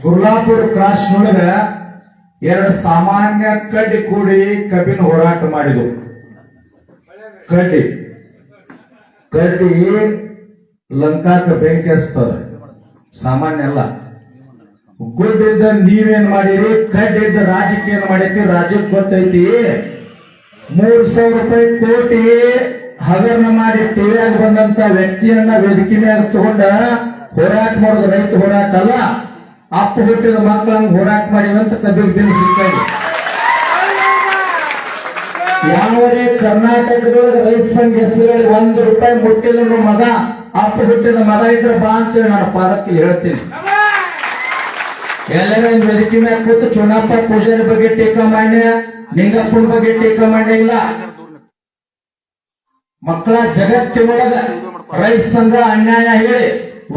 Gurlapur cross ನೊಳಗ ಎರಡು ಸಾಮಾನ್ಯ ಕಡ್ಡಿ ಕೂಡಿ ಕಬ್ಬಿನ ಹೋರಾಟ ಮಾಡಿದವು. ಕಡ್ಡಿ ಕಡ್ಡಿ ಲಂಕಾಕ ಬೆಂಕಿ ಹಚ್ತದ, ಸಾಮಾನ್ಯ ಅಲ್ಲ. ಗುಡ್ಡಿದ್ದ ನೀವೇನ್ ಮಾಡಿರಿ, ಕಡ್ಡಿದ್ದ ರಾಜ್ಯಕ್ಕೆ ಏನ್ ಮಾಡೈತಿ, ರಾಜ್ಯಕ್ಕೆ ಗೊತ್ತೈತಿ. 3,000 ರೂಪಾಯಿ ಕೋಟಿ ಹಗರಣ ಮಾಡಿ ಟಿವಿಯಾಗ ಬಂದಂತ ವ್ಯಕ್ತಿಯನ್ನ ವೇದಿಕೆ ಮ್ಯಾಗ ತಗೊಂಡ ಹೋರಾಟ ಮಾಡೋದು ರೈತ ಹೋರಾಟ ಅಲ್ಲ, ಅಪ್ಪ ಹುಟ್ಟಿದ ಮಕ್ಕಳಂಗ್ ಹೋರಾಟ ಮಾಡಿವಂತ ಕಬ್ಬಿಗೆ ಬಿಲ್ ಸಿಗ್ತದೆ. ಯಾವರೇ ಕರ್ನಾಟಕದೊಳಗೆ ರೈತ ಸಂಘ ಹೆಸರುಗಳಿಗೆ 1 ರೂಪಾಯಿ ಮುಟ್ಟಿದ ಮಗ, ಅಪ್ಪ ಹುಟ್ಟಿದ ಮಗ ಇದ್ರೆ ಬಾ ಅಂತೇಳಿ ನಾನು ಪಾದಕ್ಕೆ ಹೇಳ್ತೀನಿ. ಎಲ್ಲರೂ ವೇದಿಕೆ ಮ್ಯಾಗ ಕೂತು ಚುನಪ್ಪ ಪೂಜಾರಿ ಬಗ್ಗೆ ಟೀಕಾ ಮಾಡ್ಯ, ನಿಂಗಪ್ಪನ ಬಗ್ಗೆ ಟೀಕಾ ಮಾಡ್ಯ ಇಲ್ಲ. ಮಕ್ಕಳ ಜಗತ್ತಿನೊಳಗ ರೈತ ಸಂಘ ಅನ್ಯಾಯ ಹೇಳಿ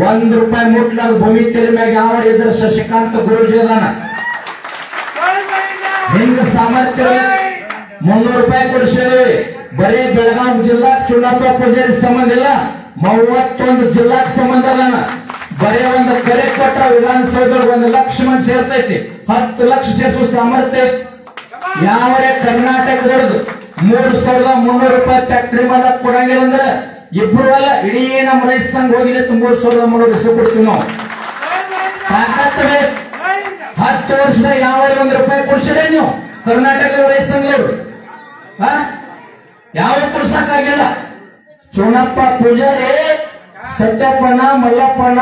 1 ರೂಪಾಯಿ ಮುಟ್ಲಾದ ಭೂಮಿ ತೆರೆ ಮ್ಯಾಗ ಯಾವ ಇದ್ರ ಶಶಿಕಾಂತ್ ಗುರೂಜಿ ಅದಾನ. ಹಿಂಗ ಸಾಮರ್ಥ್ಯ 300 ರೂಪಾಯಿ ಕೊಡಿಸಿದ್ವಿ. ಬರೀ ಬೆಳಗಾವಿ ಜಿಲ್ಲಾ ಚುನಪ್ಪ ಪೂಜಾರಿ ಸಂಬಂಧ ಇಲ್ಲ, 31 ಜಿಲ್ಲಾಕ್ ಸಂಬಂಧ ಅದಾನ. ಬರೀ ಒಂದು ಕರೆ ಕೊಟ್ಟ ವಿಧಾನಸೌಧ 1 ಲಕ್ಷ ಮಂದಿ ಸೇರ್ತೈತಿ, 10 ಲಕ್ಷ ಸೇರಿಸುವ ಸಾಮರ್ಥ್ಯ ಯಾವರೇ ಕರ್ನಾಟಕದವ್ರದ್ದು. 3,300 ರೂಪಾಯಿ ಫ್ಯಾಕ್ಟರಿ ಮಾಡಕ್ ಕೊಡಂಗಿಲ್ಲ ಅಂದ್ರೆ ಇಬ್ರು ಅಲ್ಲ, ಇಡೀ ನಮ್ಮ ರೈತ ಸಂಘ ಹೋಗಿಲ್ಲ 3,300 ಹೆಸರು ಕೊಡ್ತೀವಿ ನಾವು. ತಾಕತ್ತೇ 10 ವರ್ಷದ ಯಾವ 1 ರೂಪಾಯಿ ಕೊಡ್ಸಿದ್ರೆ ನೀವು ಕರ್ನಾಟಕದ ರೈತ ಸಂಘದವರು ಯಾವ ಕೊಡ್ಸಕ್ಕಾಗಿಲ್ಲ. ಚುನಪ್ಪ ಪೂಜಾರಿ, ಸತ್ಯಪ್ಪಣ್ಣ, ಮಲ್ಲಪ್ಪಣ್ಣ,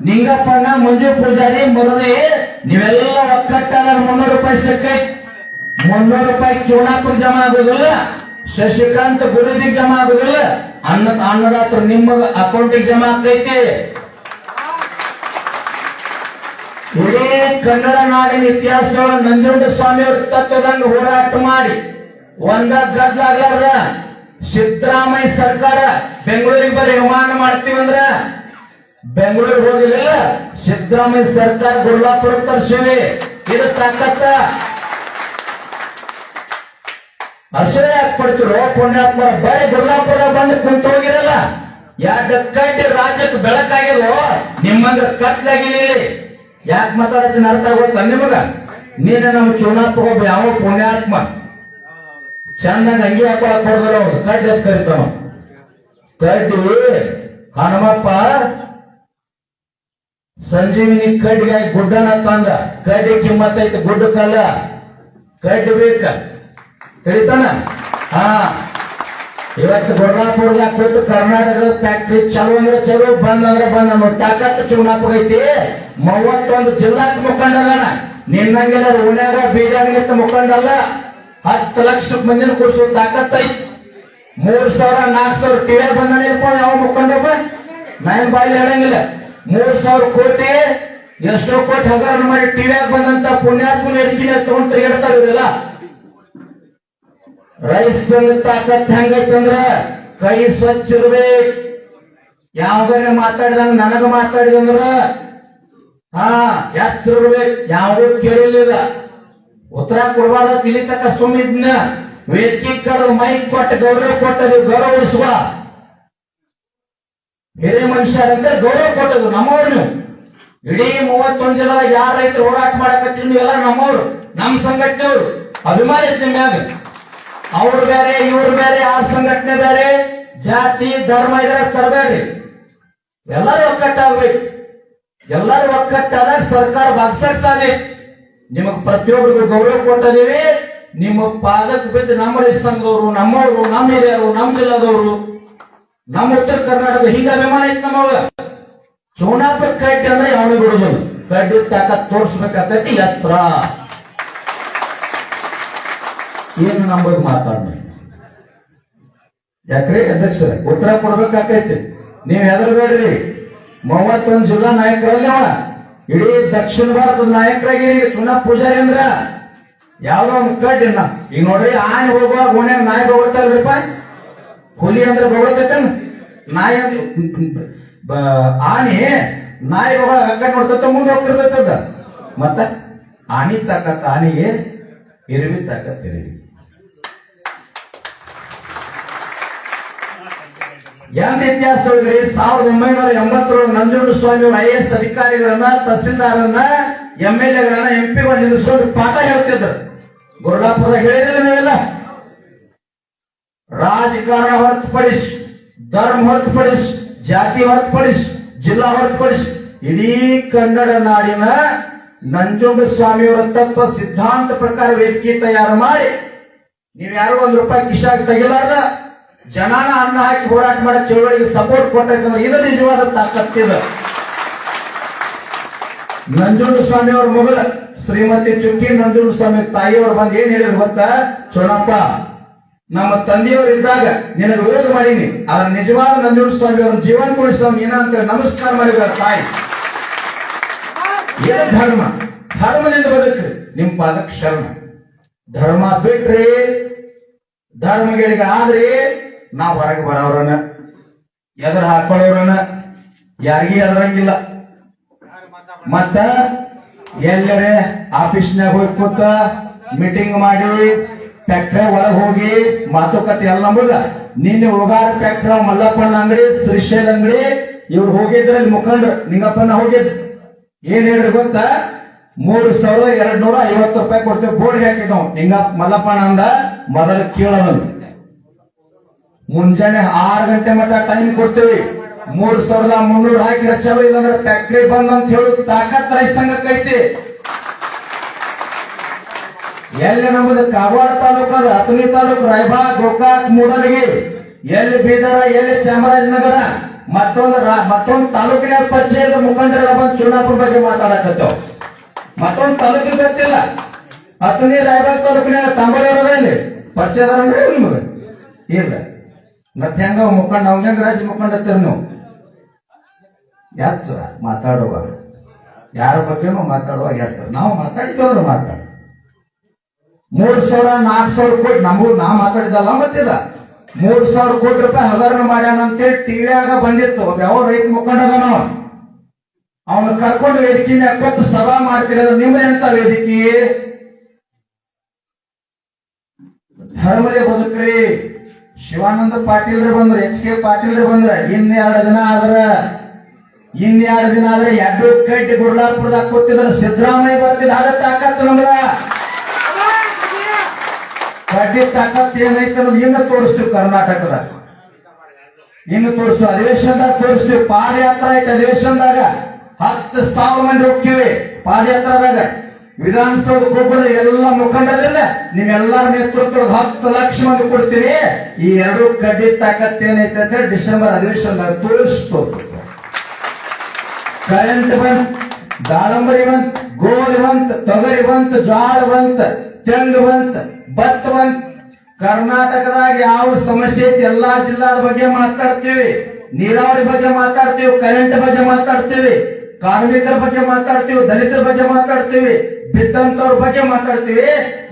ನಿಂಗಪ್ಪಣ್ಣ, ಮಂಜು ಪೂಜಾರಿ, ಮರದಿ ನೀವೆಲ್ಲ ಒಕ್ಕಟ್ಟಾಗ 300 ರೂಪಾಯಿ ಸಿಕ್ಕೈತಿ. 300 ರೂಪಾಯಿ ಚುನಾಪಕ್ಕೆ ಜಮಾ ಆಗುದಿಲ್ಲ, ಶಶಿಕಾಂತ್ ಗುರುಜಿಗೆ ಜಮಾ ಆಗುದಿಲ್ಲ, ಅನ್ನದಾತ್ರ ನಿಮ್ಮ ಅಕೌಂಟಿಗೆ ಜಮಾ ಆಗ್ತೈತಿ. ಇಡೀ ಕನ್ನಡ ನಾಡಿನ ಇತಿಹಾಸದೊಳಗೆ ನಂಜುಂಡ ಸ್ವಾಮಿಯವ್ರ ತತ್ವದಂಗ ಹೋರಾಟ ಮಾಡಿ ಒಂದ ಗದ್ದಾಗ್ಲಾರ ಸಿದ್ದರಾಮಯ್ಯ ಸರ್ಕಾರ ಬೆಂಗಳೂರಿಗೆ ಬರೀ ವಿಮಾನ ಮಾಡ್ತೀವಂದ್ರ ಬೆಂಗಳೂರಿಗೆ ಹೋಗಿಲ್ಲ, ಸಿದ್ದರಾಮಯ್ಯ ಸರ್ಕಾರ ಗುರ್ಲಾಪುರ ತರ್ಸಿವಿ. ಇದು ತಾಕತ್ತ. ಅಸೂಯೆ ಯಾಕೆ ಪಡ್ತಿರೋ ಪುಣ್ಯಾತ್ಮರ? ಬರೀ ಗುರ್ಲಾಪುರ ಬಂದು ಕುಂತ ಹೋಗಿರಲ್ಲ, ಯಾಕೆ ಕಟ್ಟಿ ರಾಜ್ಯಕ್ಕೆ ಬೆಳಕಾಗಿರೋ ನಿಮ್ಮಂಗ ಕತ್ಲಾಗಿಲಿ. ಯಾಕೆ ಮಾತಾಡ್ತೀನಿ ಅರ್ಥ ಆಗೋತ್ತ ನಿಮಗ? ನೀನ ನಮ್ಮ ಚುನಾಪ ಒಬ್ಬ ಯಾವ ಪುಣ್ಯಾತ್ಮ ಚಂದಂಗ ಅಂಗಿ ಹಾಕೊಳಕ್ ಹೊಡೆದ್ರ ಅವ್ರು ಕಡ್ಡಿ ಅಂತ ಕರಿತಾವ. ಕಡ್ಡಿ ಹನುಮಪ್ಪ ಸಂಜೀವಿನಿ ಕಡ್ಡಿಗಾಗಿ ಗುಡ್ಡನ ತಂದ. ಕಡ್ಡಿ ಕಿಮ್ಮತ್ ಐತಿ, ಗುಡ್ಡಕ್ಕಲ್ಲ. ಕಡ್ಡಿ ಬೇಕ ಕರಿತಾನ. ಇವತ್ತು ಗುರ್ಲಾಪುರದಾಗ ಕೂತು ಕರ್ನಾಟಕದ ಫ್ಯಾಕ್ಟ್ರಿ ಚಲೋ ಅಂದ್ರೆ ಚಲೋ, ಬಂದ್ ಅಂದ್ರೆ ಬಂದ್ ಅನ್ನೋ ತಾಕತ್ ಚುನಾಪುರ ಐತಿ. 31 ಜಿಲ್ಲಾಕ್ ಮುಖಂಡದಾನ. ನಿನ್ನಂಗೆಲ್ಲ ಓಣ್ಯಾಗ ಬೀಜಾಣಿಗೆ ಮುಖಂಡಲ್ಲ, 10 ಲಕ್ಷ ಮಂದಿನ ಕೊಡಿಸುವ ತಾಕತ್ ಐತಿ. 3,000 4,000 ಟಿವಿ ಬಂದಾನೆ ಇರ್ಕೊಂಡು ಯಾವ ಮುಖಂಡಪ್ಪ ನಾನ್ ಬಾಯಲ್ಲಿ ಹೇಳಂಗಿಲ್ಲ. 3,000 ಕೋಟಿ ಎಷ್ಟೋ ಕೋಟಿ ಹಗರಣ ಮಾಡಿ ಟಿವಿಯಾಗ ಬಂದಂತ ಪುಣ್ಯಾತ್ಮನ ಎಡ್ಕಿನ ತಗೊಂಡ್ ತಿರುಗಾಡ್ತಾರ ಇವರೆಲ್ಲ. ರೈತ ಸಂಘ ತಾಕತ್ ಹೆಂಗೈತಂದ್ರ ಕೈ ಸ್ವಚ್ಛ ಇರ್ಬೇಕು. ಯಾವಾಗನೇ ಮಾತಾಡಿದಂಗ ನನಗ ಮಾತಾಡಿದಂದ್ರ ಎತ್ತಿರ್ಬೇಕು, ಯಾವ್ದು ಕೇಳಿಲ್ಲ. ಉತ್ತರ ಕೊಡಬಾರ್ದ ತಿಳಿ ತಕ್ಕ ಸುಮ್ಮಿದ್ನ ವೇದಿಕೆ ಕರೆದು ಮೈಕ್ ಕೊಟ್ಟು ಗೌರವ ಕೊಟ್ಟದು. ಗೌರವಿಸುವ ಹಿರಿಯ ಮನುಷ್ಯರಂದ್ರೆ ಗೌರವ ಕೊಟ್ಟದು ನಮ್ಮವ್ರು. ನೀವು ಇಡೀ 31 ಜನ ಯಾರ ರೈತರು ಹೋರಾಟ ಮಾಡಕತ್ತೀವಿ, ನೀವೆಲ್ಲ ನಮ್ಮವ್ರು, ನಮ್ಮ ಸಂಘಟನೆಯವರು. ಅಭಿಮಾನಿ ಐತಿ ಮ್ಯಾಗ. ಅವ್ರು ಬೇರೆ ಇವ್ರು ಬೇರೆ, ಆ ಸಂಘಟನೆ ಬೇರೆ, ಜಾತಿ ಧರ್ಮ ಇದ್ರೆ ತರಬೇಡಿ. ಎಲ್ಲರೂ ಒಕ್ಕಟ್ಟಾಗ್ಬೇಕು. ಎಲ್ಲರೂ ಒಕ್ಕಟ್ಟಾದಾಗ ಸರ್ಕಾರ ಬಗ್ಸಕ್ ಸಾಧ್ಯ. ನಿಮಗ್ ಪ್ರತಿಯೊಬ್ಬರಿಗೂ ಗೌರವ ಕೊಟ್ಟಿದೀವಿ. ನಿಮ್ಮ ಪಾದಕ್ಕೆ ಬಿದ್ದು ನಮ್ಮ ರೈತ ಸಂಘದವರು, ನಮ್ಮವರು, ನಮ್ಮ ಹಿರಿಯರು, ನಮ್ಮ ಜಿಲ್ಲಾದವರು, ನಮ್ಮ ಉತ್ತರ ಕರ್ನಾಟಕ ಹೀಗೆ ಅಭಿಮಾನ ಐತಿ ನಮ್ಮವ. ಚುನಾಪುರ ಕಡ್ಡಿ ಅಂದ್ರೆ ಯಾವನು ಬಿಡುದಿಲ್ಲ. ಕಡ್ಡಿ ತಾಕತ್ ತೋರಿಸ್ಬೇಕಾಗ್ತೈತಿ ಎತ್ತರ. ಏನು ನಂಬೋದು ಮಾತಾಡ ಯಾಕ್ರಿ ಅಧ್ಯಕ್ಷರ ಉತ್ತರ ಕೊಡ್ಬೇಕಾಕೈತಿ. ನೀವ್ ಹೆದರ್ಬೇಡ್ರಿ. 31 ಜಿಲ್ಲಾ ನಾಯಕರಲ್ಲಿ ಅವ ಇಡೀ ದಕ್ಷಿಣ ಭಾರತದ ನಾಯಕರಾಗಿ ಚುನಾವ್ ಪೂಜಾರಿ ಅಂದ್ರ ಯಾವ್ದೋ ಒಂದು ಕಡ್ಡಿನ. ಈಗ ನೋಡ್ರಿ, ಆನೆ ಹೋಗುವಾಗ ಓಣ್ಯಾಗ ನಾಯಿ ಬೊಗಳ್ತಾರಪ್ಪ. ಹುಲಿ ಅಂದ್ರೆ ಬೊಗಳ್ತೈತೇನ? ನಾಯಿ ಆನೆ ನಾಯಿ ಬೊಗಳ ಹಗ್ಗ ನೋಡ್ತೈತ, ಮುಂದೆ ಹೋಗ್ತಿರ್ತೈತದ. ಮತ್ತ ಆನಿ ತಾಕತ್ ಆನಿಗೆ, ಇರುವಿ ತಾಕತ್ ಇರುವಿ. ಎಂತ ಇತಿಹಾಸ ಹೇಳಿದ್ರಿ? 1987 ನಂಜುಂಡ ಸ್ವಾಮಿ IAS ಅಧಿಕಾರಿಗಳನ್ನ, ತಹಸೀಲ್ದಾರನ್ನ MLA MP ನಿಲ್ಲಿಸೋದು ಪಾಠ ಹೇಳ್ತಿದ್ರು. ಗುರುಲಾಪುರದಾಗ ಹೇಳಿದ್ರೆ ನೀವೆಲ್ಲ ರಾಜಕಾರಣ ಹೊರತುಪಡಿಸಿ, ಧರ್ಮ ಹೊರತುಪಡಿಸಿ, ಜಾತಿ ಹೊರತುಪಡಿಸಿ, ಜಿಲ್ಲಾ ಹೊರತುಪಡಿಸಿ ಇಡೀ ಕನ್ನಡ ನಾಡಿನ ನಂಜುಂಡಸ್ವಾಮಿಯವರ ತತ್ವ ಸಿದ್ಧಾಂತ ಪ್ರಕಾರ ವೇದಿಕೆ ತಯಾರು ಮಾಡಿ ನೀವ್ಯಾರು ₹1 ಕಿಶಾಗಿ ತೆಗಿಲಾರ್ದ ಜನಾನ ಅನ್ನ ಹಾಕಿ ಹೋರಾಟ ಮಾಡೋ ಚಳವಳಿಗೆ ಸಪೋರ್ಟ್ ಕೊಟ್ಟಂದ್ರೆ ಇದು ನಿಜವಾದ ತಾಕತ್ತಿದೆ. ನಂಜುಂಡಸ್ವಾಮಿ ಅವ್ರ ಮಗಳ ಶ್ರೀಮತಿ ಚುಕ್ಕಿ ನಂಜುಂಡಸ್ವಾಮಿ ತಾಯಿಯವರು ಬಂದು ಏನ್ ಹೇಳಿದ್ರು ಗೊತ್ತಾ? ಚೋಣಪ್ಪ, ನಮ್ಮ ತಂದೆಯವರು ಇದ್ದಾಗ ನಿನಗೆ ವಿರೋಧ ಮಾಡೀನಿ, ಆದ್ರೆ ನಿಜವಾದ ನಂಜುಂಡಸ್ವಾಮಿ ಅವ್ರ ಜೀವನ ಉಳಿಸಿದವ್ ಏನಂತ ನಮಸ್ಕಾರ ಮಾಡಿದ ತಾಯಿ. ಏನ ಧರ್ಮ? ಧರ್ಮದಿಂದ ಬದುಕ್ರಿ, ನಿಮ್ ಪಾದಕ್ಕೆ ಶರಣ. ಧರ್ಮ ಬಿಟ್ರಿ, ಧರ್ಮಗಳಿಗೆ ಆದ್ರಿ ನಾವ್ ಹೊರಗೆ ಬರೋರನ, ಎದುರು ಹಾಕೊಳ್ಳೋರನ, ಯಾರಿಗೂ ಎದುರಂಗಿಲ್ಲ. ಮತ್ತ ಎಲ್ಲರೇ ಆಫೀಸ್ನಾಗ ಹೋಗಿ ಕೂತ ಮೀಟಿಂಗ್ ಮಾಡಿ ಫ್ಯಾಕ್ಟ್ರಿ ಒಳಗೆ ಹೋಗಿ ಮಾತುಕತೆ ಎಲ್ಲ ನಮಗ. ನಿನ್ನೆ ಹೋಗಾರ ಫ್ಯಾಕ್ಟ್ರಿ ಮಲ್ಲಪ್ಪನ ಅಂಗಡಿ, ಶ್ರೀಶೈಲ್ ಅಂಗಡಿ ಇವ್ರು ಹೋಗಿದ್ರಲ್ಲಿ ಮುಖಂಡ್ರು ನಿಂಗಪ್ಪನ ಹೋಗಿದ್ರು. ಏನ್ ಹೇಳ್ರಿ ಗೊತ್ತಾ? ₹3,250 ಕೊಡ್ತೇವೆ ಬೋರ್ಡ್ ಹಾಕಿದ್ವು. ನಿಂಗಪ್ಪ ಮಲ್ಲಪ್ಪನ ಅಂದ ಮೊದಲು ಕೇಳೋದು ಮುಂಜಾನೆ 6 ಗಂಟೆ ಮಟ್ಟ ಟೈಮ್ ಕೊಡ್ತೇವೆ, 3,300 ಹಾಕಿ ಚಲೋ, ಇಲ್ಲಾಂದ್ರೆ ಫ್ಯಾಕ್ಟ್ರಿ ಬಂದ್ ಅಂತ ಹೇಳುದು ತಾಕತ್ ರೈತ ಸಂಘಕ್ಕೈತಿ. ಎಲ್ಲಿ ನಮ್ಮದು ಕಾಗವಾಡ ತಾಲೂಕು ಅದ, ಹತ್ತನೇ ತಾಲೂಕು, ರಾಯಬಾಗ್, ಗೋಕಾಕ್, ಮೂಡಲಗಿ, ಎಲ್ಲಿ ಬೀದರ, ಎಲ್ಲಿ ಚಾಮರಾಜನಗರ, ಮತ್ತೊಂದು ತಾಲೂಕಿನ ಪರಿಚಯದ ಮುಖಂಡರೆಲ್ಲ ಬಂದು ಚುನಾಪುರ ಬಗ್ಗೆ ಮಾತಾಡಕತ್ತೇವ್. ಮತ್ತೊಂದು ತಾಲೂಕಿಗೆ ಗೊತ್ತಿಲ್ಲ. ಹತ್ತನೇ ರಾಯಬಾಗ್ ತಾಲೂಕಿನ ತಾಂಬಳಿಯವರಲ್ಲಿ ಪರಿಚಯದಾರ ನಿಮಗೆ ಇಲ್ಲ. ಮತ್ತೆ ಹೆಂಗ ಮುಖಂಡ ಅವಂಗ ರಾಜ್ಯ ಮುಖಂಡತ್ತೀರ ನೀವು? ಯಾತ್ ಮಾತಾಡುವಾಗ ಯಾರ ಬಗ್ಗೆನೂ ಮಾತಾಡುವಾಗ ಯಾತ್ ನಾವು ಮಾತಾಡಿದವ್ರು ಮಾತಾಡ 3,000-4,000 ಕೋಟಿ ನಮಗೂ ನಾವು ಮಾತಾಡಿದಲ್ಲ. ಮತ್ತಿಲ್ಲ 3,000 ಕೋಟಿ ರೂಪಾಯಿ ಹಗರಣ ಮಾಡ್ಯಾನ ಅಂತೇಳಿ ಟಿವಿಯಾಗ ಬಂದಿತ್ತು. ಯಾವ ರೈತ ಮುಖಂಡದನ ಅವನು ಕರ್ಕೊಂಡು ವೇದಿಕೆನ ಕೊಟ್ಟು ಸಭಾ ಮಾಡ್ತಿರ. ನಿಮ್ಮದೇ ಅಂತ ವೇದಿಕೆ ಧರ್ಮದೇ ಬದುಕ್ರಿ. ಶಿವಾನಂದ ಪಾಟೀಲ್ರು ಬಂದ್ರು, HK ಪಾಟೀಲ್ರು ಬಂದ್ರ. ಇನ್ನೆರಡು ದಿನ ಆದ್ರೆ 2 ಕಡ್ಡಿ ಗುರುಲಾಪುರದಾಗ ಕೂತಿದ್ರ ಸಿದ್ದರಾಮಯ್ಯ ಬರ್ತಿದ್ದ. ಅದ ತಾಕತ್ತು ನಮ್ಗ. ಕಡ್ಡಿ ತಾಕತ್ ಏನೈತೆ ಅನ್ನೋದು ಇನ್ನು ತೋರಿಸ್ತೀವಿ. ಕರ್ನಾಟಕದಾಗ ಇನ್ನು ತೋರಿಸ್ತೀವಿ, ಅಧಿವೇಶನದಾಗ ತೋರಿಸ್ತೀವಿ. ಪಾದಯಾತ್ರಾ ಐತೆ, ಅಧಿವೇಶನದಾಗ 10,000 ಮಂದಿ ಹೋಗ್ತೀವಿ. ಪಾದಯಾತ್ರಾದಾಗ ವಿಧಾನಸೌಧಕ್ಕೆ ಹೋಗ್ಬಿಡ ಎಲ್ಲ ಮುಖಂಡರಿಲ್ಲ, ನೀವೆಲ್ಲರ ನೇತೃತ್ವದ 10 ಲಕ್ಷ ಮಂದಿ ಕೊಡ್ತೀವಿ. ಈ 2 ಕಡ್ಡಿ ತಾಕತ್ ಏನೈತೆ ಅಂತ ಡಿಸೆಂಬರ್ ಅಧಿವೇಶನದಾಗ ತೋರಿಸ್ತು. ಕರೆಂಟ್ ಬಂತ್, ದಾಳಂಬರಿ ಬಂತ್, ಗೋಧಿ ಬಂತ್, ತೊಗರಿ ಬಂತ್, ಜ್ವಾಳ ಬಂತ್, ತೆಂಗು ಬಂತ್, ಭತ್ತ ಬಂತ್. ಕರ್ನಾಟಕದಾಗ ಯಾವ ಸಮಸ್ಯೆ ಐತಿ ಎಲ್ಲಾ ಜಿಲ್ಲಾದ ಬಗ್ಗೆ ಮಾತಾಡ್ತೀವಿ. ನೀರಾವರಿ ಬಗ್ಗೆ ಮಾತಾಡ್ತೀವಿ, ಕರೆಂಟ್ ಬಗ್ಗೆ ಮಾತಾಡ್ತೀವಿ, ಕಾರ್ಮಿಕರ ಬಗ್ಗೆ ಮಾತಾಡ್ತೀವಿ, ದಲಿತರ ಬಗ್ಗೆ ಮಾತಾಡ್ತೀವಿ, ಬಿದ್ದಂತವ್ರ ಬಗ್ಗೆ ಮಾತಾಡ್ತೀವಿ.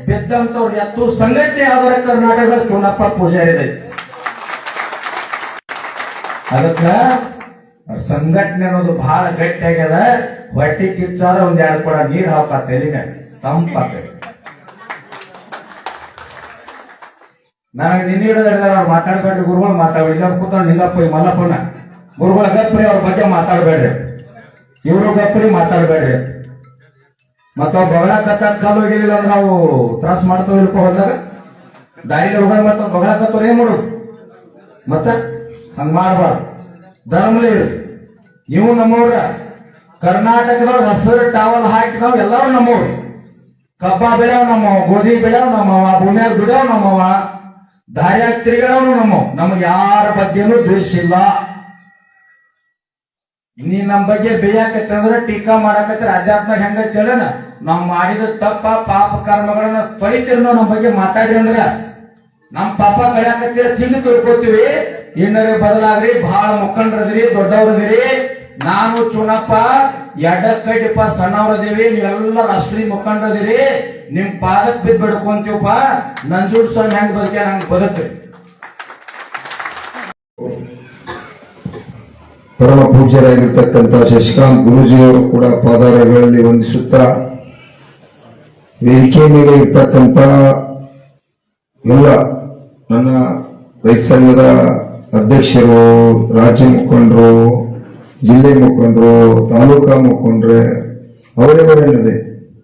ಬಿದ್ದಂತವ್ರು ಎತ್ತು ಸಂಘಟನೆ ಆಧಾರ ಕರ್ನಾಟಕದ ಚುನಪ್ಪ ಪೂಜಾರಿ ಇದೆ. ಅದಕ್ಕ ಸಂಘಟನೆ ಅನ್ನೋದು ಬಹಳ ಗಟ್ಟಿ ಆಗ್ಯದ. ಹೊಟ್ಟಿ ಕಿಚ್ಚಾದ 1-2 ಕೊಡ ನೀರ್ ಹಾಕತ್ತೆ, ಎಲ್ಲಿಗೆ ತಂಪಾಗ್ತದೆ. ನನಗೆ ನಿನ್ನ ಮಾತಾಡ್ಬೇಡ್ರಿ ಗುರುಗಳು, ಮಾತಾಡ್ಬೇಡಿ. ಇಲ್ಲ ಕೂತ ನಿಂಗಪ್ಪ ಮಲ್ಲಪ್ಪನ ಗುರುಗಳ ಗಪ್ರಿ ಅವ್ರ ಬಗ್ಗೆ ಮಾತಾಡ್ಬೇಡ್ರಿ, ಇವರು ಗಪ್ರಿ ಮಾತಾಡ್ಬೇಡ್ರಿ. ಮತ್ತ ಬಗಳ ಕತ್ತಾಗ ಹೋಗಿಲ್ಲ ಅಂದ್ರೆ ನಾವು ತ್ರಾಸ ಮಾಡ್ತಾವ ಇರ್ಕೊ ಹೋದಾಗ ದಾರಿಲಿ ಹೋಗ ಮತ್ತ ಬಗಳ ಕತ್ತವ್ರು ಏನ್ ಮಾಡೋದು? ಮತ್ತ ಹಂಗ ಮಾಡ್ಬಾರ್ದು. ಧರ್ಮಲೇ ಇರು. ಇವು ನಮ್ಮವ್ರ ಕರ್ನಾಟಕದೊಳಗೆ ಹಸಿರು ಟಾವಲ್ ಹಾಕಿ ನಾವು ಎಲ್ಲರೂ ನಮ್ಮವ್ರು. ಕಬ್ಬ ಬೆಳೆಯವ್ ನಮ್ಮವ, ಗೋಧಿ ಬೆಳೆಯವ್ ನಮ್ಮವ, ಭೂಮಿಯಾಗ ಬಿಡವ್ ನಮ್ಮವ, ದಾರಿಯಾಗ ತಿರುಗಾಡವ್ ನಮ್ಮವ್. ನಮ್ಗೆ ಯಾರ ಬಗ್ಗೆನೂ ದ್ವೇಷ ಇಲ್ಲ. ನೀ ನಮ್ ಬಗ್ಗೆ ಬೇಯಾಕತ್ತಂದ್ರ ಟೀಕಾ ಮಾಡಾಕತ್ರ ಅಧ್ಯಾತ್ಮ ಹೆಂಗ ಕೇಳನ ನಾವ್ ಮಾಡಿದ ತಪ್ಪ ಪಾಪ ಕರ್ಮಗಳನ್ನ ಫಲಿತಿರ್ ನಮ್ ಬಗ್ಗೆ ಮಾತಾಡ್ರಿ ಅಂದ್ರ ನಮ್ ಪಾಪ ಕಳ್ಯಾಕತ್ತೀರ ತಿಂದು ತಿಳ್ಕೊತೀವಿ. ಇನ್ನರೇ ಬದಲಾಗ್ರಿ, ಬಹಳ ಮುಖಂಡ್ರದಿರಿ, ದೊಡ್ಡವ್ರದಿರಿ. ನಾನು ಚುನಪ್ಪ ಎಡಕ್ಕೈಟಿಪ್ಪ ಸಣ್ಣವ್ರದಿವಿ, ನೀವೆಲ್ಲ ರಾಷ್ಟ್ರೀಯ ಮುಖಂಡ್ರದಿರಿ. ನಿಮ್ ಪಾದಕ್ ಬಿದ್ದು ಬಿಡ್ಕೊಂತೀವಪ್ಪ. ನಂಜುಂಡಸ್ವಾಮಿ ಹೆಂಗ್ ಬದುಕ್ಯಾನ ಹಂಗ್ ಬದುಕ್ರಿ. ಪರಮ ಪೂಜ್ಯರಾಗಿರ್ತಕ್ಕಂಥ ಶಶಿಕಾಂತ್ ಗುರೂಜಿಯವರು ಕೂಡ ಪಾದಾರಗಳಲ್ಲಿ ವಂದಿಸುತ್ತಾ, ವೇದಿಕೆ ಮೇಲೆ ಇರ್ತಕ್ಕಂಥ ಎಲ್ಲ ನನ್ನ ರೈತ ಸಂಘದ ಅಧ್ಯಕ್ಷರು, ರಾಜ್ಯ ಮುಖಂಡರು, ಜಿಲ್ಲೆ ಮುಖಂಡರು, ತಾಲೂಕಾ ಮುಖಂಡ್ರೆ, ಅವರೇವರೇನಿದೆ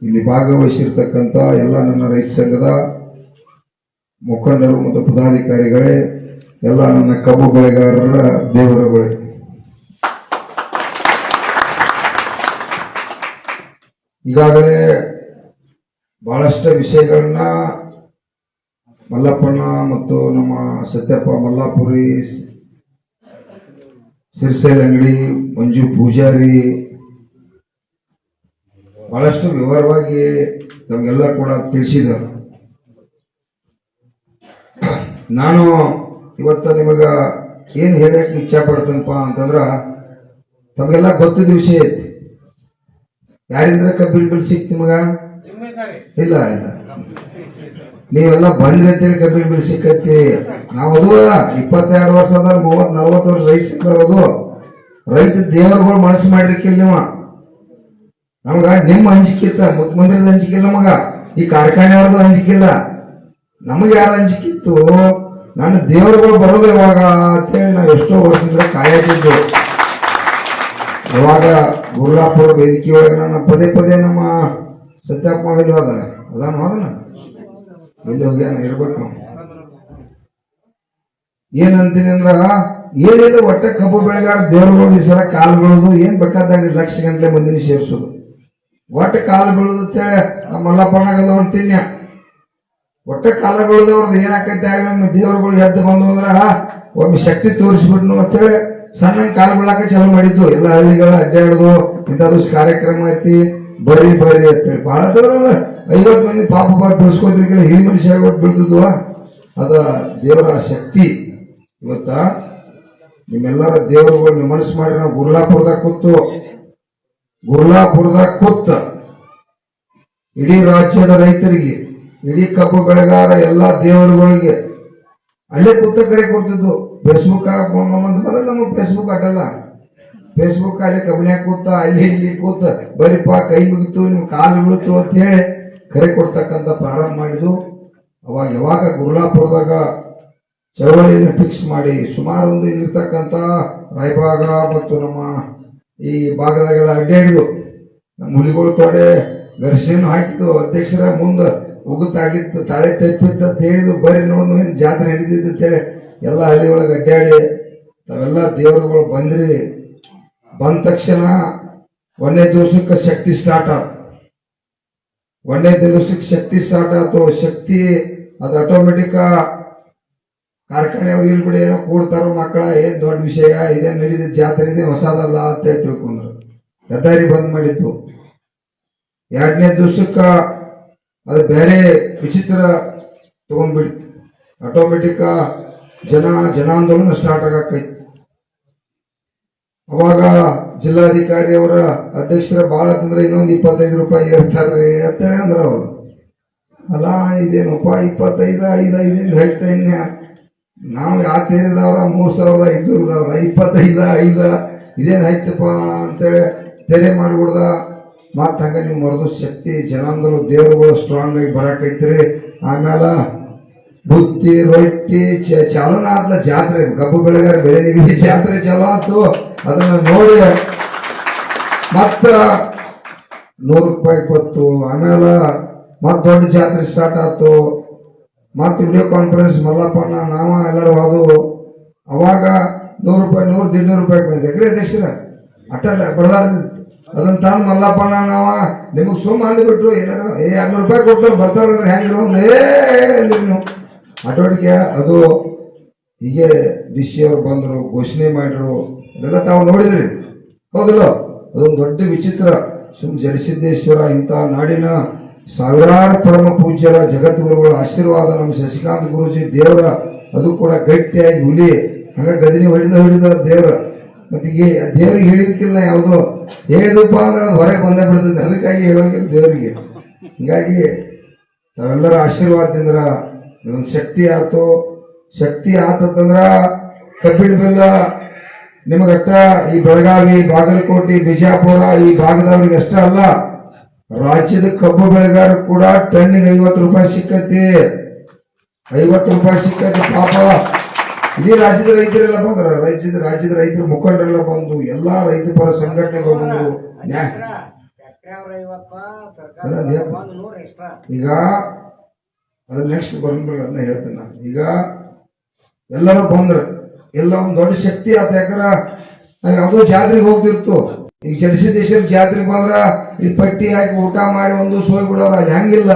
ಇಲ್ಲಿ ಭಾಗವಹಿಸಿರ್ತಕ್ಕಂಥ ಎಲ್ಲ ನನ್ನ ರೈತ ಸಂಘದ ಮುಖಂಡರು ಮತ್ತು ಪದಾಧಿಕಾರಿಗಳೇ, ಎಲ್ಲ ನನ್ನ ಕಬ್ಬು ಬೆಳೆಗಾರರ ದೇವರುಗಳೇ, ಈಗಾಗಲೇ ಬಹಳಷ್ಟು ವಿಷಯಗಳನ್ನ ಮಲ್ಲಪ್ಪಣ್ಣ ಮತ್ತು ನಮ್ಮ ಸತ್ಯಪ್ಪ ಮಲ್ಲಾಪುರಿ, ಸಿರ್ಸೇಲ್ ಅಂಗಡಿ, ಮಂಜು ಪೂಜಾರಿ ಬಹಳಷ್ಟು ವಿವರವಾಗಿ ನಮಗೆಲ್ಲ ಕೂಡ ತಿಳಿಸಿದರು. ನಾನು ಇವತ್ತು ನಿಮಗ ಏನ್ ಹೇಳಕ್ ಇಚ್ಛೆ ಪಡ್ತೇನಪ್ಪ ಅಂತಂದ್ರ, ತಮಗೆಲ್ಲ ಗೊತ್ತಿದ್ದ ವಿಷಯ ಐತಿ. ಯಾರಿಂದ ಕಬ್ಬಿನ ಬಿಲ್ ಸಿಕ್ತಿ ನಿಮಗ? ಇಲ್ಲ ಇಲ್ಲ, ನೀವೆಲ್ಲ ಬಂದ್ರಿ ಅಂತೇಳಿ ಕಬ್ಬಿನ ಬಿಲ್ ಸಿಕ್ಕೈತಿ. ನಾವು ಅದು 22 ವರ್ಷದ 30-40 ವರ್ಷ ರೈತ ಸಿಕ್ಕಾರದು. ರೈತ ದೇವರುಗಳು ಮನಸ್ಸು ಮಾಡಿರ್ಕಿಲ್ಲ ನೀವು. ನಮಗ ನಿಮ್ಮ ಅಂಜಿಕಿತ್ತ, ಮುಖ್ಯಮಂತ್ರಿದ ಅಂಜಿಕಿಲ್ಲ, ನಮಗ ಈ ಕಾರ್ಖಾನೆಯವ್ರದ್ದು ಅಂಜಿಕಿಲ್ಲ. ನಮಗೆ ಯಾರ ಅಂಜಿಕಿತ್ತು? ನನ್ನ ದೇವರುಗಳು ಬರೋದು ಯಾವಾಗ ಅಂತೇಳಿ ನಾವು ಎಷ್ಟೋ ವರ್ಷದಿಂದ ಕಾಯತಿದ್ದು. ಯಾವಾಗ ಗುರ್ಲಾಪುರ ವೇದಿಕೆ ಒಳಗೆ ನಾನು ಪದೇ ಪದೇ ನಮ್ಮ ಸತ್ಯಪ್ಪ ಇಲ್ವಾದ ಅದನ್ನ ಇಲ್ಲಿ ಹೋಗ್ಯಾನ ಇರ್ಬೇಕು. ನಾವು ಏನಂತೀನಿ ಅಂದ್ರ, ಏನಿಲ್ಲ ಒಟ್ಟ ಕಬ್ಬು ಬೆಳೆಗಾರ ದೇವರುಗಳು ಈ ಸಲ ಕಾಲು ಬೀಳೋದು, ಏನ್ ಬೇಕಾದಾಗ ಲಕ್ಷ ಗಂಟೆ ಮಂದಿನ ಸೇರಿಸೋದು, ಒಟ್ಟ ಕಾಲು ಬೀಳೋದು ಅಂತೇಳಿ ನಮ್ಮ ಮಲ್ಲಪ್ಪಣ್ಣಗದ ಅಂತೀನಿ. ಒಟ್ಟ ಕಾಲ ಬೀಳದವ್ರದ್ದು ಏನಾಕೈತೆ ಆಗ ನಮ್ಮ ದೇವರುಗಳು ಎದ್ದು ಬಂದು ಅಂದ್ರ ಒಮ್ಮೆ ಶಕ್ತಿ ತೋರಿಸ್ಬಿಟ್ನು ಅಂತೇಳಿ ಸಣ್ಣ ಕಾಲು ಬೀಳಾಕ ಚಾಲು ಮಾಡಿದ್ದು. ಎಲ್ಲ ಹಳ್ಳಿಗಳ ಅಡ್ಡಾಡುದು ಇಂಥದ್ದು ಕಾರ್ಯಕ್ರಮ ಐತಿ, ಬರ್ರಿ ಬರ್ರಿ ಅಂತೇಳಿ ಬಹಳ 50 ಮಂದಿ ಪಾಪ ಬಿಡಿಸ್ಕೋದ್ರಿಗೆಲ್ಲ ಹಿರಿ ಮನುಷ್ಯ ಬೀಳ್ತಿದ್ವ. ಅದ ದೇವರ ಶಕ್ತಿ. ಇವತ್ತ ನಿಮ್ಮೆಲ್ಲರ ದೇವರುಗಳು ಮನಸ್ಸು ಮಾಡಿ ನಾವು ಗುರ್ಲಾಪುರದಾಗ ಕೂತ ಇಡೀ ರಾಜ್ಯದ ರೈತರಿಗೆ, ಇಡೀ ಕಬ್ಬು ಬೆಳೆಗಾರ ಎಲ್ಲಾ ದೇವರುಗಳಿಗೆ ಅಲ್ಲೇ ಕೂತ ಕರೆ ಕೊಡ್ತಿದ್ದು. ಫೇಸ್ಬುಕ್ ಮೊದಲು ನಮಗೆ ಫೇಸ್ಬುಕ್ ಅಡ್ಡಲ್ಲ, ಫೇಸ್ಬುಕ್ ಅಲ್ಲಿ ಕಬ್ಬಿನ್ಯಾಗ ಕೂತ ಅಲ್ಲಿ ಇಲ್ಲಿ ಕೂತ ಬರಿಪ್ಪ ಕೈ ಮುಗಿತು ನಿಮ್ ಕಾಲು ಬೀಳುತ್ತು ಅಂತ ಹೇಳಿ ಕರೆ ಕೊಡ್ತಕ್ಕಂಥ ಪ್ರಾರಂಭ ಮಾಡಿದ್ದು. ಅವಾಗ ಯಾವಾಗ ಗುರ್ಲಾಪುರದಾಗ ಚಳವಳಿಯನ್ನು ಫಿಕ್ಸ್ ಮಾಡಿ ಸುಮಾರು ಒಂದು ಇರ್ತಕ್ಕಂಥ ರಾಯಭಾಗ ಮತ್ತು ನಮ್ಮ ಈ ಭಾಗದಾಗೆಲ್ಲ ಅಡ್ಡಾಡಿದು. ನಮ್ಮ ಹುಲಿಗಳು ತೊಡೆ ಘರ್ಷಣೆ ಹಾಕಿದ್ದು. ಅಧ್ಯಕ್ಷರ ಮುಂದೆ ಉಗುತ್ತಾಗಿತ್ತು, ತಾಳೆ ತಪ್ಪಿತ್ತು ಅಂತ ಹೇಳಿದ್ದು. ಬರೀ ನೋಡು ಏನ್ ಜಾತ್ರೆ ಹಿಡಿದಿದ್ದು ಅಂತೇಳಿ ಎಲ್ಲ ಹಳ್ಳಿ ಒಳಗೆ ಅಡ್ಡಾಡಿ ತಾವೆಲ್ಲ ದೇವರುಗಳು ಬಂದ್ರಿ. ಬಂದ ತಕ್ಷಣ 1ನೇ ದಿವಸಕ್ಕೆ ಶಕ್ತಿ ಸ್ಟಾರ್ಟ್ ಆಯ್ತು. 1ನೇ ದಿವಸಕ್ಕೆ ಶಕ್ತಿ ಸ್ಟಾರ್ಟ್ ಆಯ್ತು. ಶಕ್ತಿ ಅದು ಆಟೋಮೆಟಿಕ್ ಕಾರ್ಖಾನೆಯವ್ರು ಇಲ್ಲಿ ಬಿಡಿ ಏನೋ ಕೂಡ್ತಾರೋ ಮಕ್ಕಳ, ಏನ್ ದೊಡ್ಡ ವಿಷಯ, ಇದೇನ್ ನಡೀತಿದ್ ಜಾತ್ರೆ ಇದೆ ಹೊಸದಲ್ಲ ಅಂತ ತಿಳ್ಕೊಂಡ್ರು. ಹೆದ್ದಾರಿ ಬಂದ್ ಮಾಡಿತ್ತು. 2ನೇ ದಿವಸಕ್ಕ ಅದು ಬೇರೆ ವಿಚಿತ್ರ ತಗೊಂಡ್ಬಿಡ್ತು. ಆಟೋಮೆಟಿಕ್ ಜನಾಂದೋಲನ ಸ್ಟಾರ್ಟ್ ಆಗಕ್ಕೈತಿ. ಅವಾಗ ಜಿಲ್ಲಾಧಿಕಾರಿ ಅವರ ಅಧ್ಯಕ್ಷರ ಬಾಳ ಅಂತಂದ್ರೆ ಇನ್ನೊಂದು 25 ರೂಪಾಯಿ ಏರ್ತಾರ್ರಿ ಅಂತೇಳಿ ಅಂದ್ರ ಅವರು. ಅಲ್ಲ ಇದೇನಪ್ಪ 25 ಹೇಳ್ತಾ ಇನ್ಯ ನಾವು ಯಾತೇರಿದವ್ರ 3500 25 ಇದೇನ್ ಆಯ್ತಪ್ಪ ಅಂತೇಳಿ ತೆರೆ ಮಾಡ್ಬಿಡ್ದ. ಮತ್ ಹಂಗ ನೀವು ಮರದು ಶಕ್ತಿ ಜನಾಂದೋಲನ ದೇವರುಗಳು ಸ್ಟ್ರಾಂಗ್ ಆಗಿ ಬರಾಕೈತ್ರಿ. ಆಮೇಲೆ ಬುತ್ತಿ ರೊಟ್ಟಿ ಚಾಲೂನ ಆದ್ಲ ಜಾತ್ರೆ. ಕಬ್ಬು ಬೆಳೆಗಾರ ಬೆಲೆ ನಿಗದಿ ಜಾತ್ರೆ ಚಾಲು ಆಯ್ತು. ಅದನ್ನ ನೋಡಿ ಮತ್ತ 100 ರೂಪಾಯಿ ಕೊತ್ತು. ಆಮೇಲೆ ಮತ್ ದೊಡ್ಡ ಜಾತ್ರೆ ಸ್ಟಾರ್ಟ್ ಆಯ್ತು. ಮತ್ ವಿಡಿಯೋ ಕಾನ್ಫರೆನ್ಸ್ ಮಲ್ಲಪ್ಪಣ್ಣ ನಾವ ಎಲ್ಲರೂ ಹೋದು. ಅವಾಗ 100 ರೂಪಾಯಿ 100-150 ರೂಪಾಯಿ ಬಂದಿದೆ ಅಧ್ಯಕ್ಷರ ಅಟ್ಟಲ್ಲ ಬಡದಾಡ್ತಿತ್ತು. ಅದನ್ನ ತಂದ್ ಮಲ್ಲಪ್ಪಣ್ಣ ನಾವ ನಿಮಗ್ ಸುಮ್ಮ ಅಂದ್ಬಿಟ್ರು. ಏನಾರು 200 ರೂಪಾಯಿ ಕೊಡ್ತಾರೆ ಬರ್ತಾರಂದ್ರೆ ಹೆಂಗಿರೋ ನೀವು ಆಟೋಟಿಗೆ ಅದು ಹೀಗೆ ಡಿ ಸಿ ಅವ್ರು ಬಂದ್ರು, ಘೋಷಣೆ ಮಾಡಿದ್ರು. ಅದೆಲ್ಲ ತಾವು ನೋಡಿದ್ರಿ ಹೌದಲ್ಲ? ಅದೊಂದು ದೊಡ್ಡ ವಿಚಿತ್ರ. ಜಲಸಿದ್ದೇಶ್ವರ ಇಂಥ ನಾಡಿನ ಸಾವಿರಾರು ಪರಮ ಪೂಜ್ಯರ ಜಗದ್ಗುರುಗಳ ಆಶೀರ್ವಾದ, ನಮ್ಮ ಶಶಿಕಾಂತ್ ಗುರುಜಿ ದೇವರ ಅದು ಕೂಡ ಗಟ್ಟಿಯಾಗಿ ಹುಲಿ ಹಂಗ ಗದಿನಿ ಹೊಡಿದ ದೇವ್ರ. ಮತ್ತೆ ಈಗ ದೇವ್ರಿಗೆ ಹೇಳಿರ್ಕಿಲ್ಲ, ಯಾವುದೋ ಹೇಳಿದಪ್ಪ ಅಂದ್ರೆ ಅದು ಹೊರಗೆ ಬಂದೇ ಬಿಡ್ತದೆ. ಅದಕ್ಕಾಗಿ ಹೇಳೋಂಗಿಲ್ಲ ದೇವರಿಗೆ. ಹಿಂಗಾಗಿ ತಾವೆಲ್ಲರ ಆಶೀರ್ವಾದದಿಂದ ಒಂದು ಶಕ್ತಿ ಆಯ್ತು. ಶಕ್ತಿ ಆತಂದ್ರ ಕಬ್ಬಿಣ ಬೆಲ್ಲ ನಿಮಗಟ್ಟ ಈ ಬೆಳಗಾವಿ, ಬಾಗಲಕೋಟೆ, ಬಿಜಾಪುರ ಈ ಭಾಗದವ್ರಿಗೆ ಅಷ್ಟ ಅಲ್ಲ, ರಾಜ್ಯದ ಕಬ್ಬು ಬೆಳೆಗಾರ ಕೂಡ ಟನ್ನಿಗೆ 50 ರೂಪಾಯಿ ಸಿಕ್ಕತಿ. 50 ರೂಪಾಯಿ ಸಿಕ್ಕತಿ. ಪಾಪ ಇಡೀ ರಾಜ್ಯದ ರೈತರೆಲ್ಲ ಬಂದ್ರ, ರಾಜ್ಯದ ರೈತರ ಮುಖಂಡರೆಲ್ಲ ಬಂದು, ಎಲ್ಲಾ ರೈತ ಪರ ಸಂಘಟನೆಗಳು ಬಂದ್ರು. ಈಗ ಅದ ನೆಕ್ಸ್ಟ್ ಬರ್ಬೇಕು ಅದನ್ನ ಹೇಳ್ತೀನಿ ನಾನು. ಈಗ ಎಲ್ಲರೂ ಬಂದ್ರ ಎಲ್ಲ ಒಂದ್ ದೊಡ್ಡ ಶಕ್ತಿ ಆತ. ಯಾಕಂದ್ರ ನಾವ್ ಯಾವ್ದೋ ಜಾತ್ರೆಗೆ ಹೋಗ್ತಿರ್ತು. ಈಗ ಜಲಸಿದ್ದೇಶ್ವರ ಜಾತ್ರೆಗೆ ಬಂದ್ರ ಇಲ್ಲಿ ಪಟ್ಟಿ ಹಾಕಿ ಊಟ ಮಾಡಿ ಒಂದು ಸೋಯ್ ಬಿಡೋರ ಅಲ್ಲಿ ಹಂಗಿಲ್ಲ.